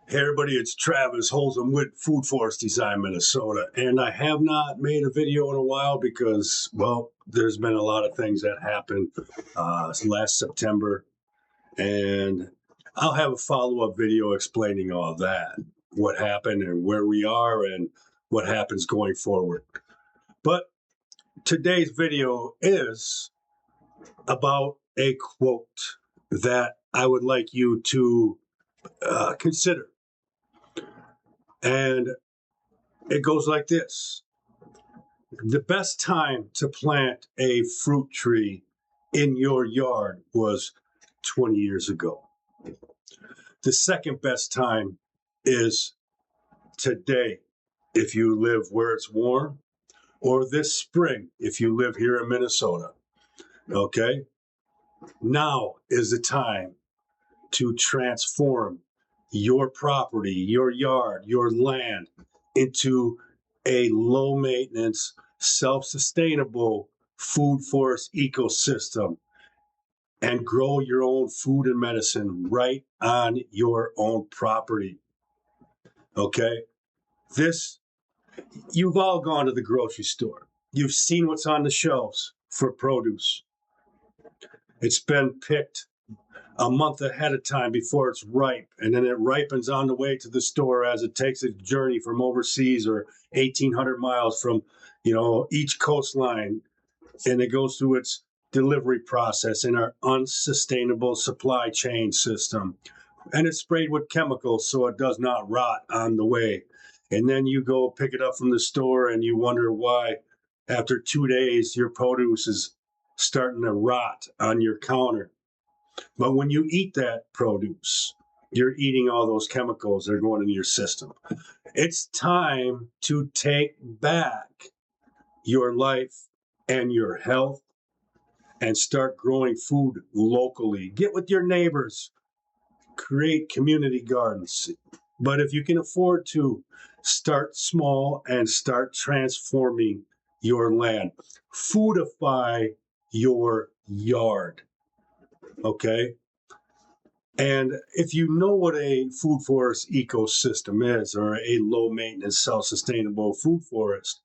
Hey everybody, it's Travis Holzum with Food Forest Design, Minnesota. And I have not made a video in a while because, well, there's been a lot of things that happened last September. And I'll have a follow-up video explaining all that, what happened and where we are and what happens going forward. But today's video is about a quote that I would like you to consider. And it goes like this. The best time to plant a fruit tree in your yard was 20 years ago. The second best time is today, if you live where it's warm, or this spring, if you live here in Minnesota. Okay? Now is the time to transform your property, your yard, your land into a low maintenance, self-sustainable food forest ecosystem and grow your own food and medicine right on your own property. Okay? You've all gone to the grocery store. You've seen what's on the shelves for produce. It's been picked a month ahead of time before it's ripe, and then it ripens on the way to the store as it takes its journey from overseas or 1,800 miles from, each coastline, and it goes through its delivery process in our unsustainable supply chain system. And it's sprayed with chemicals so it does not rot on the way. And then you go pick it up from the store and you wonder why after 2 days your produce is starting to rot on your counter. But when you eat that produce, you're eating all those chemicals that are going into your system. It's time to take back your life and your health and start growing food locally. Get with your neighbors, create community gardens. But if you can afford to, start small and start transforming your land. Foodify your yard. Okay? And if you know what a food forest ecosystem is, or a low maintenance, self-sustainable food forest,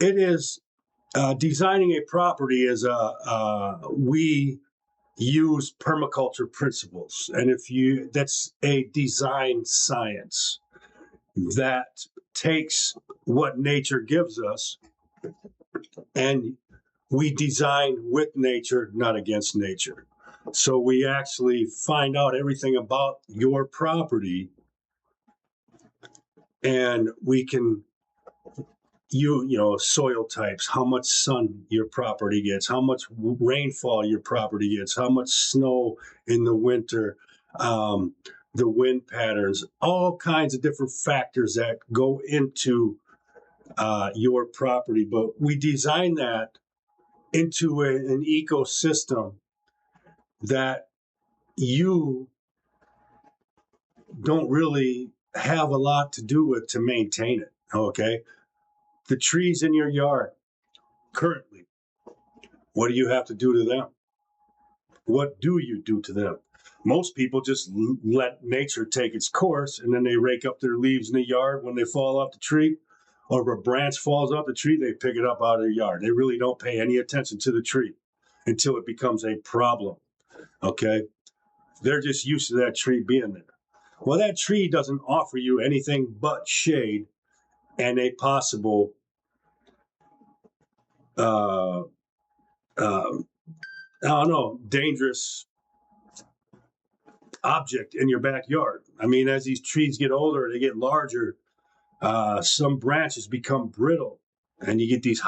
it is designing a property as we use permaculture principles. And that's a design science that takes what nature gives us and we design with nature, not against nature. So we actually find out everything about your property, and we can, soil types, how much sun your property gets, how much rainfall your property gets, how much snow in the winter, the wind patterns, all kinds of different factors that go into your property. But we design that into an ecosystem that you don't really have a lot to do with to maintain it, okay? The trees in your yard, currently, what do you have to do to them? What do you do to them? Most people just let nature take its course, and then they rake up their leaves in the yard when they fall off the tree, or if a branch falls off the tree, they pick it up out of their yard. They really don't pay any attention to the tree until it becomes a problem, okay? They're just used to that tree being there. Well, that tree doesn't offer you anything but shade and a possible dangerous object in your backyard. I mean, as these trees get older, they get larger. Some branches become brittle, and you get these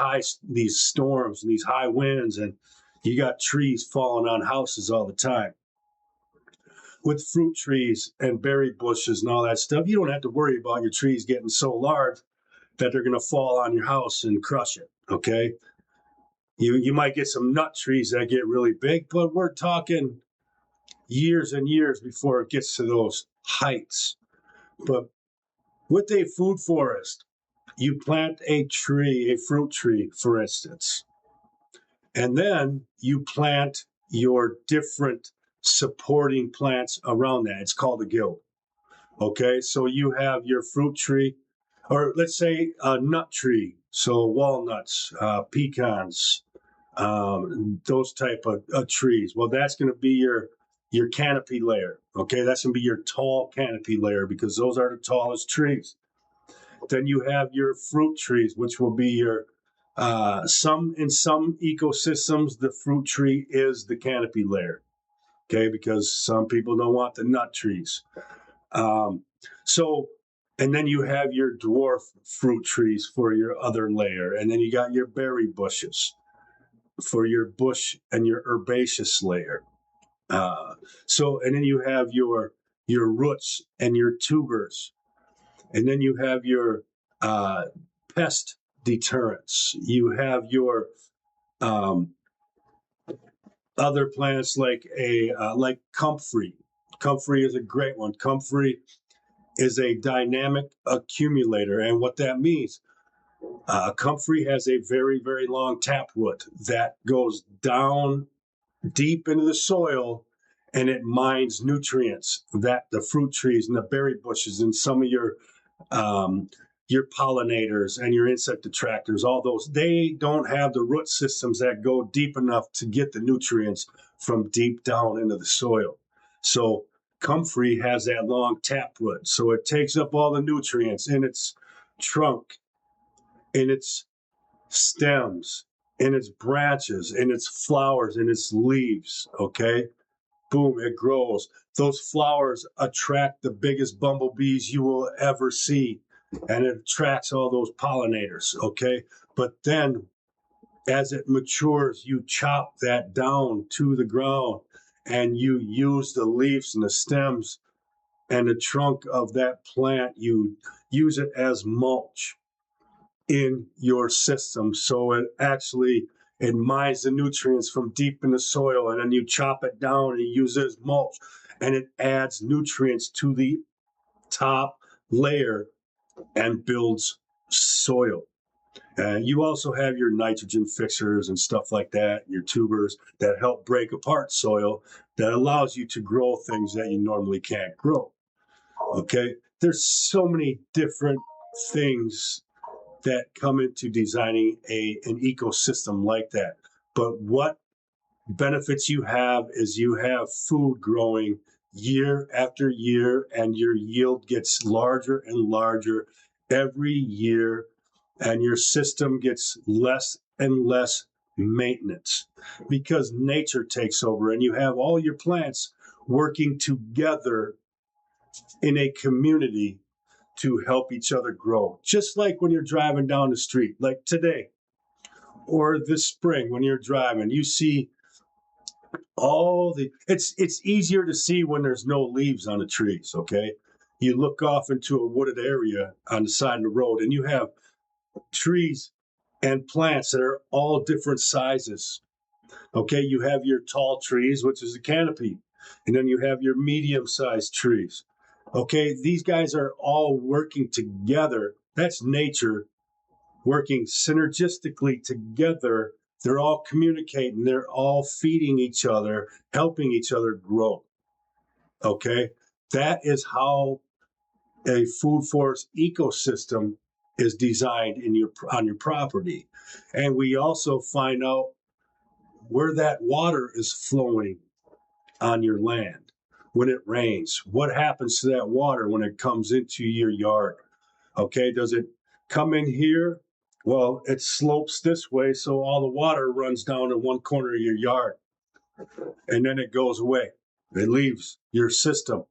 storms and these high winds, and you got trees falling on houses all the time. With fruit trees and berry bushes and all that stuff, you don't have to worry about your trees getting so large that they're going to fall on your house and crush it, okay? You might get some nut trees that get really big, but we're talking years and years before it gets to those heights. But with a food forest, you plant a fruit tree, for instance, and then you plant your different supporting plants around that. It's called a guild. Okay, so you have your fruit tree, or let's say a nut tree. So walnuts, pecans, those type of trees. Well, that's going to be your canopy layer. Okay, that's going to be your tall canopy layer because those are the tallest trees. Then you have your fruit trees, which will be your in some ecosystems, the fruit tree is the canopy layer. Okay, because some people don't want the nut trees. Um, so, and then you have your dwarf fruit trees for your other layer, and then you got your berry bushes for your bush and your herbaceous layer. And then you have your roots and your tubers, and then you have your uh, pest deterrents. You have your um, other plants like comfrey. Comfrey is a great one. Comfrey is a dynamic accumulator, and what that means, comfrey has a very, very long taproot that goes down deep into the soil, and it mines nutrients that the fruit trees and the berry bushes and some of your pollinators and your insect attractors, all those, they don't have the root systems that go deep enough to get the nutrients from deep down into the soil. So comfrey has that long taproot, so it takes up all the nutrients in its trunk, in its stems, in its branches, in its flowers, in its leaves. Okay, boom, it grows. Those flowers attract the biggest bumblebees you will ever see, and it attracts all those pollinators. Okay, but then as it matures, you chop that down to the ground and you use the leaves and the stems and the trunk of that plant, you use it as mulch in your system. So it mines the nutrients from deep in the soil, and then you chop it down and you use it as mulch, and it adds nutrients to the top layer and builds soil. And you also have your nitrogen fixers and stuff like that, your tubers that help break apart soil that allows you to grow things that you normally can't grow. Okay, there's so many different things that come into designing an ecosystem like that. But what benefits you have is you have food growing year after year, and your yield gets larger and larger every year, and your system gets less and less maintenance because nature takes over, and you have all your plants working together in a community to help each other grow. Just like when you're driving down the street, like today or this spring when you're driving, you see it's easier to see when there's no leaves on the trees, okay? You look off into a wooded area on the side of the road and you have trees and plants that are all different sizes. Okay, you have your tall trees, which is a canopy, and then you have your medium-sized trees. Okay, these guys are all working together. That's nature working synergistically together. They're all communicating, they're all feeding each other, helping each other grow. Okay, that is how a food forest ecosystem is designed on your property. And we also find out where that water is flowing on your land when it rains. What happens to that water when it comes into your yard? Okay, does it come in here? Well, it slopes this way, so all the water runs down in one corner of your yard, and then it goes away. It leaves your system.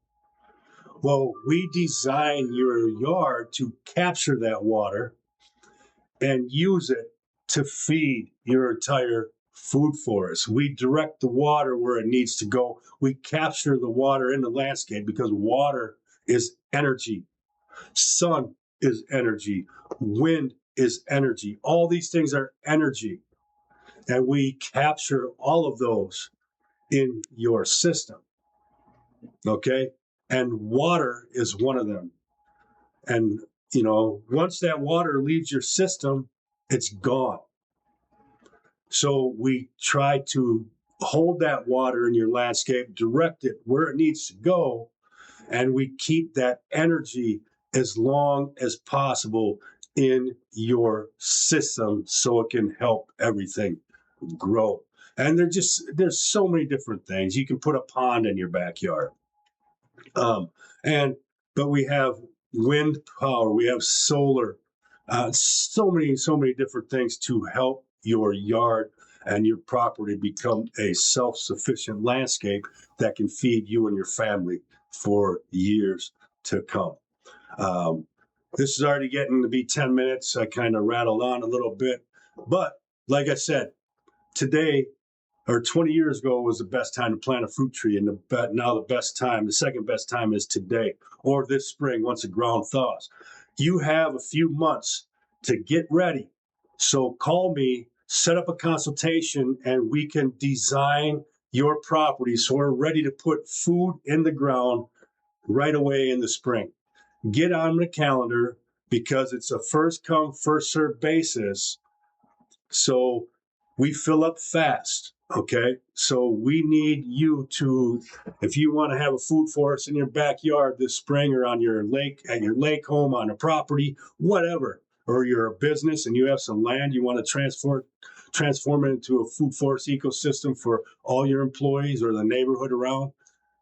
Well, we design your yard to capture that water and use it to feed your entire food forest. We direct the water where it needs to go. We capture the water in the landscape because water is energy. Sun is energy. Wind is energy. All these things are energy. And we capture all of those in your system. Okay? And water is one of them. And, once that water leaves your system, it's gone. So we try to hold that water in your landscape, direct it where it needs to go, and we keep that energy as long as possible in your system so it can help everything grow. And there's so many different things. You can put a pond in your backyard. Um, and but we have wind power, we have solar, so many different things to help your yard and your property become a self-sufficient landscape that can feed you and your family for years to come. This is already getting to be 10 minutes. I kind of rattled on a little bit, but like I said, today or 20 years ago was the best time to plant a fruit tree, and now the second best time is today or this spring once the ground thaws. You have a few months to get ready. So call me, set up a consultation, and we can design your property so we're ready to put food in the ground right away in the spring. Get on the calendar because it's a first come, first served basis. So we fill up fast. Okay. So we need you to, if you want to have a food forest in your backyard this spring or on your lake, at your lake home, on a property, whatever, or you're a business and you have some land you want to transform it into a food forest ecosystem for all your employees or the neighborhood around,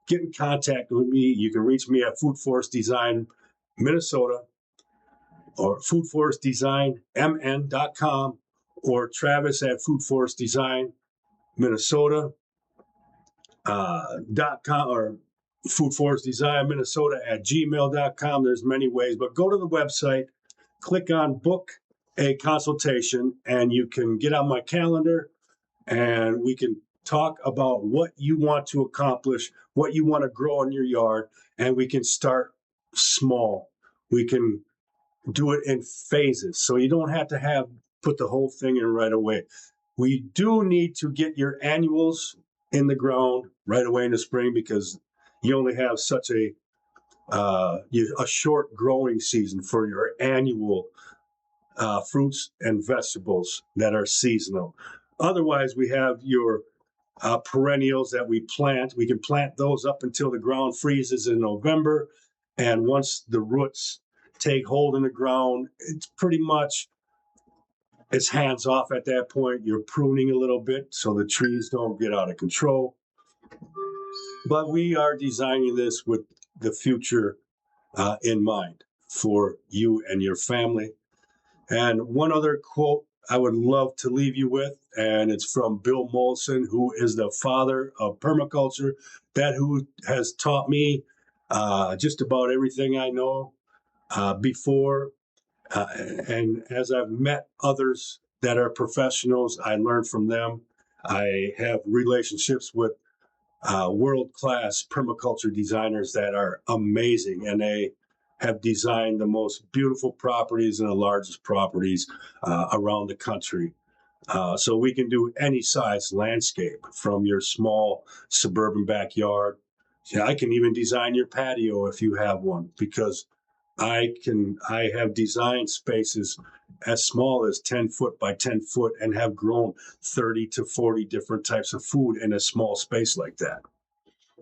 get in contact with me. You can reach me at Food Forest Design Minnesota or foodforestdesignmn.com or Travis at Food Forest Design Minnesota .com or Food Forest Design Minnesota at gmail.com. There's many ways, but go to the website, click on book a consultation, and you can get on my calendar and we can talk about what you want to accomplish, what you want to grow in your yard, and we can start small. We can do it in phases. So you don't have to put the whole thing in right away. We do need to get your annuals in the ground right away in the spring because you only have such a short growing season for your annual fruits and vegetables that are seasonal. Otherwise, we have your perennials that we plant. We can plant those up until the ground freezes in November. And once the roots take hold in the ground, it's hands off at that point. You're pruning a little bit so the trees don't get out of control. But we are designing this with the future in mind for you and your family. And one other quote I would love to leave you with, and it's from Bill Mollison, who is the father of permaculture, who has taught me just about everything I know before. And as I've met others that are professionals, I learn from them. I have relationships with world-class permaculture designers that are amazing, and they have designed the most beautiful properties and the largest properties around the country. So we can do any size landscape from your small suburban backyard. Yeah, I can even design your patio if you have one, because I have designed spaces as small as 10 foot by 10 foot and have grown 30 to 40 different types of food in a small space like that.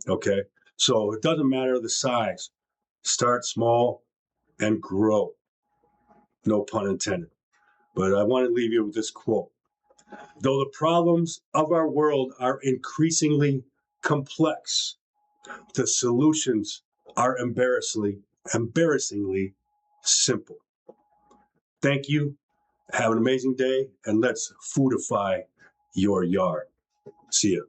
Okay. So it doesn't matter the size. Start small and grow. No pun intended. But I want to leave you with this quote. Though the problems of our world are increasingly complex, the solutions are embarrassingly simple. Thank you. Have an amazing day, and let's foodify your yard. See ya.